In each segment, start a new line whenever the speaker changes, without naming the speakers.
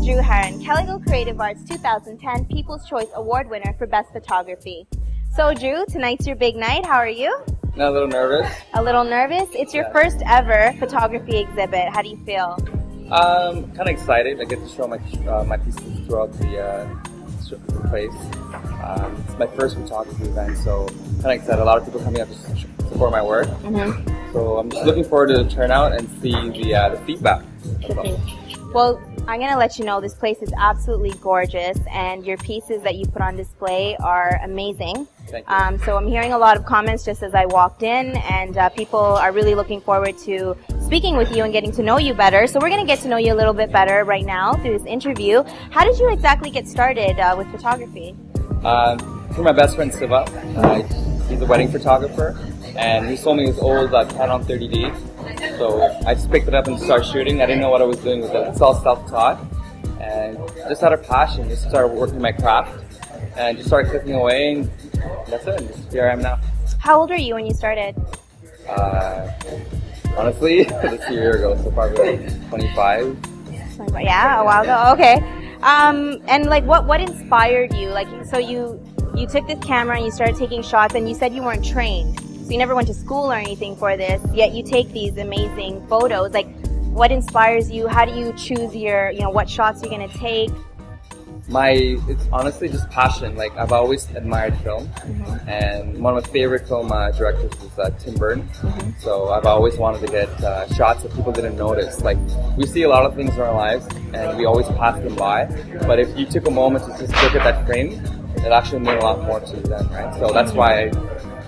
Drew Haran, Kalaikal Creative Arts 2010 People's Choice Award winner for Best Photography. So Drew, tonight's your big night. How are you?
A little nervous.
A little nervous? It's your first ever photography exhibit. How do you feel?
Kind of excited. I get to show my pieces throughout the place. It's my first photography event, so kind of excited. A lot of people coming up to support my work. So I'm just looking forward to the turnout and see the feedback.
Well, I'm going to let you know this place is absolutely gorgeous, and your pieces that you put on display are amazing.
Thank you.
So I'm hearing a lot of comments just as I walked in, and people are really looking forward to speaking with you and getting to know you better. So we're going to get to know you a little bit better right now through this interview. How did you exactly get started with photography?
Through my best friend Siva. He's a wedding photographer, and he sold me his old Canon 30D. So I just picked it up and started shooting. I didn't know what I was doing with it. It's all self-taught, and just out of passion, just started working my craft and just started clicking away, and that's it. And here I am now.
How old were you when you started?
Honestly, just a year ago, so probably like 25.
Yeah, a while ago. Okay. And like, what inspired you? Like, so you took this camera and you started taking shots, and you said you weren't trained. So you never went to school or anything for this, yet you take these amazing photos. Like, what inspires you? How do you choose your, what shots you're gonna take?
It's honestly just passion. Like, I've always admired film, and one of my favorite film directors is Tim Burton. So I've always wanted to get shots that people didn't notice. Like, we see a lot of things in our lives, and we always pass them by. But if you took a moment to just look at that frame, it actually meant a lot more to you then, right? So that's why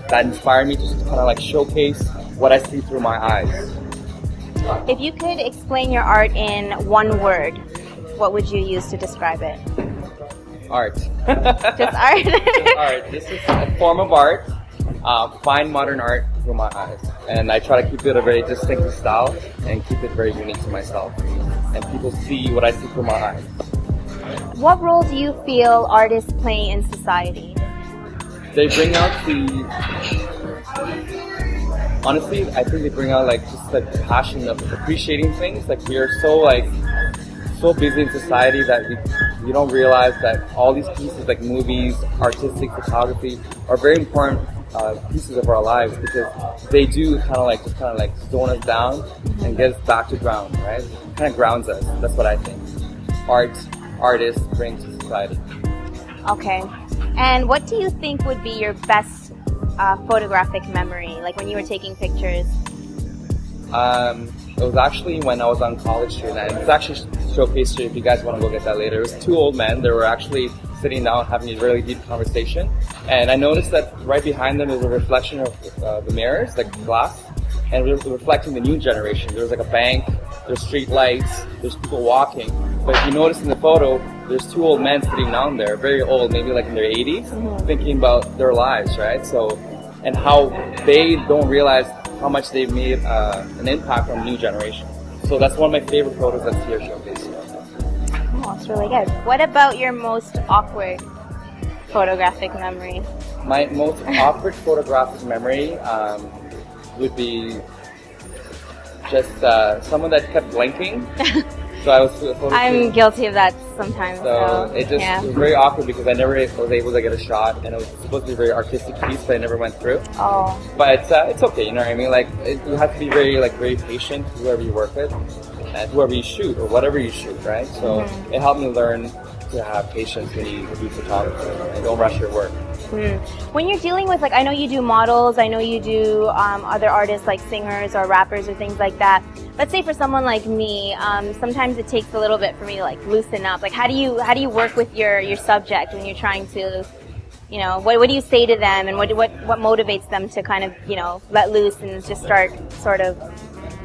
that inspired me to just kind of like showcase what I see through my eyes.
If you could explain your art in one word, what would you use to describe it?
Art.
Just art?
Art. This is a form of art, fine modern art through my eyes. And I try to keep it a very distinctive style and keep it very unique to myself. And people see what I see through my eyes.
What role do you feel artists play in society?
They bring out honestly, I think they bring out like just the passion of appreciating things. Like, we are so busy in society that we don't realize that all these pieces like movies, artistic photography are very important pieces of our lives, because they do kind of like zone us down and get us back to ground, right? It kind of grounds us. That's what I think. Artists bring to society. Okay.
And what do you think would be your best photographic memory, like when you were taking pictures?
It was actually when I was on College Street, and it's actually showcased here if you guys want to go get that later. It was two old men. They were actually sitting down having a really deep conversation, and I noticed that right behind them is a reflection of the mirrors, like glass, and it was reflecting the new generation. There was like a bank, there's street lights, there's people walking. But if you notice in the photo, there's two old men sitting down there, very old, maybe like in their 80s, thinking about their lives, right? So, and how they don't realize how much they've made an impact on the new generation. So that's one of my favorite photos that's here showcased.
Oh, it's really good. What about your most awkward photographic memory?
My most awkward photographic memory would be just someone that kept blinking. So I was
I'm guilty of that sometimes.
So it was very awkward because I never was able to get a shot, and it was supposed to be a very artistic piece, but it never went through.
Oh.
But it's okay, you know what I mean? Like, you have to be very patient with whoever you work with, and whoever you shoot, or whatever you shoot, right? So it helped me learn to have patience when you do photography, and don't rush your work.
When you're dealing with, like, I know you do models, I know you do other artists like singers or rappers or things like that. Let's say for someone like me, sometimes it takes a little bit for me to like loosen up. Like, how do you work with your subject when you're trying to, what do you say to them, and what motivates them to kind of let loose and just start sort of?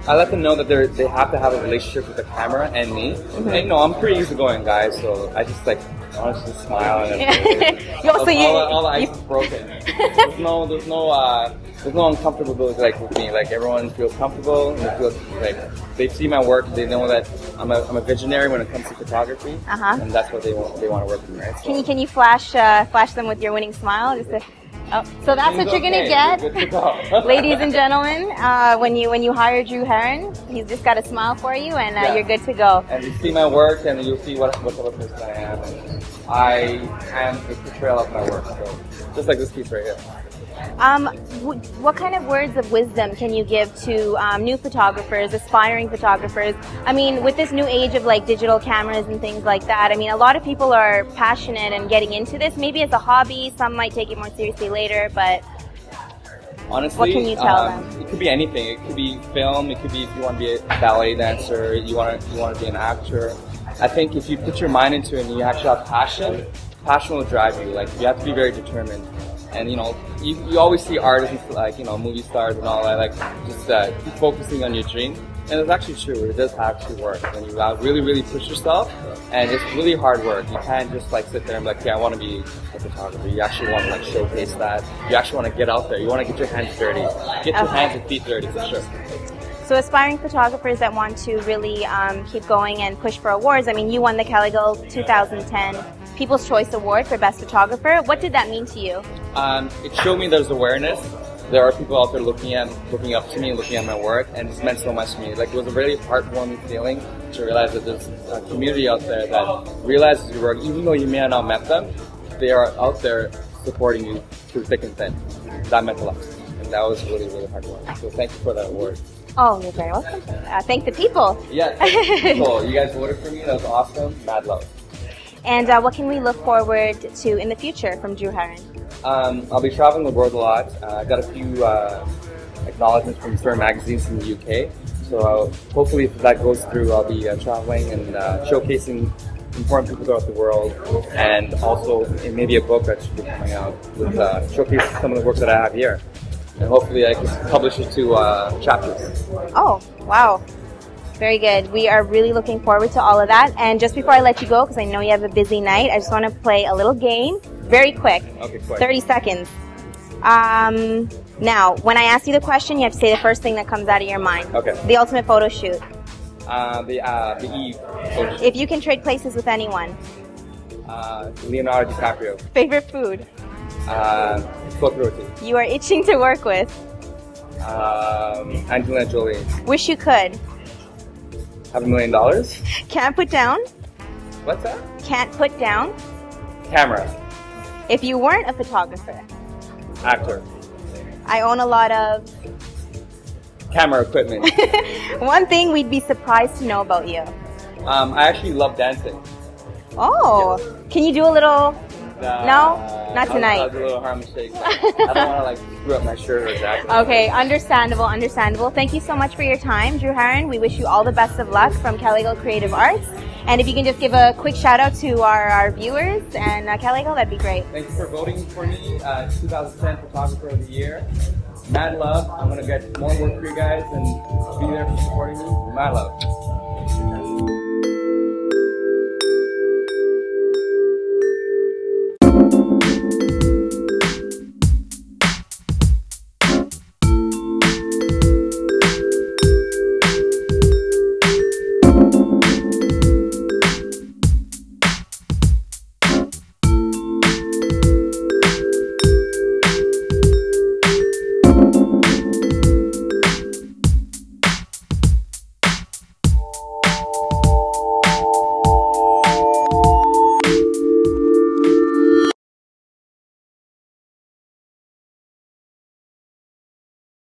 I let them know that they have to have a relationship with the camera and me. And I'm pretty easygoing guy, so I just honestly smile and all the ice is broken. There's no uncomfortability like with me. Like, everyone feels comfortable, and they feel like they see my work. They know that I'm a visionary when it comes to photography, and that's what they want to work with, right? So,
can you flash them with your winning smile? Just to, Oh, so that's what you're gonna get,
You're good to go.
ladies and gentlemen. When you hire Drew Haran, he's just got a smile for you, and
Yeah.
you're good to go.
And you see my work, and you'll see what type of person I am. And I am the portrayal of my work. So just like this piece right here.
What kind of words of wisdom can you give to new photographers, aspiring photographers? I mean, with this new age of like digital cameras and things like that, I mean, a lot of people are passionate and getting into this. Maybe as a hobby, some might take it more seriously later, but
Honestly,
what can you tell them?
It could be anything. It could be film. It could be if you want to be a ballet dancer, you want to be an actor. I think if you put your mind into it and you actually have passion, passion will drive you. Like, you have to be very determined. And you know, you always see artists like, you know, movie stars and all that, like just keep focusing on your dream. And it's actually true. It does actually work when you really push yourself. And it's really hard work. You can't just like sit there and be like, yeah, I want to be a photographer. You actually want to like showcase that. You actually want to get out there. You want to get your hands dirty. Get your hands and feet dirty for sure.
So aspiring photographers that want to really keep going and push for awards, I mean, you won the Kalaikal 2010 People's Choice Award for Best Photographer. What did that mean to you?
It showed me there's awareness. There are people out there looking up to me and looking at my work, and it's meant so much to me. Like, it was a really heartwarming feeling to realize that there's a community out there that realizes your work, even though you may have not met them, they are out there supporting you through thick and thin. That meant a lot, and that was really heartwarming. So thank you for that award.
Oh, you're very welcome. Thank the people.
Yeah, thank the people. You guys voted for me. That was awesome. Mad love.
And what can we look forward to in the future from Drew Haran?
I'll be traveling the world a lot. I got a few acknowledgements from certain magazines in the UK. So hopefully if that goes through, I'll be traveling and showcasing important people throughout the world. And also maybe a book that should be coming out with showcasing some of the work that I have here. And hopefully I can publish it to chapters.
Oh, wow. Very good. We are really looking forward to all of that. And just before I let you go, because I know you have a busy night, I just want to play a little game. Very quick.
Okay, quick.
30 seconds. Now, when I ask you the question, you have to say the first thing that comes out of your mind.
Okay.
The ultimate photo shoot.
The Eve.
If you can trade places with anyone.
Leonardo DiCaprio.
Favorite food.
Float roti.
You are itching to work with.
Angelina Jolie.
Wish you could.
Have $1 million?
Can't put down.
What's that?
Can't put down.
Camera.
If you weren't a photographer.
Actor.
I own a lot of.
Camera equipment.
One thing we'd be surprised to know about you.
I actually love dancing.
Oh, yes. Can you do a little? No, not tonight.
I'll do a little Harlem shake. I don't want to like screw up my shirt or jacket.
Okay, understandable, understandable. Thank you so much for your time, Drew Haran. We wish you all the best of luck from Kalaikal Creative Arts. And if you can just give a quick shout out to our viewers and Kalaikal, that'd be great.
Thank you for voting for me, 2010 Photographer of the Year. Mad love. I'm gonna get more work for you guys and be there for supporting me. Mad love.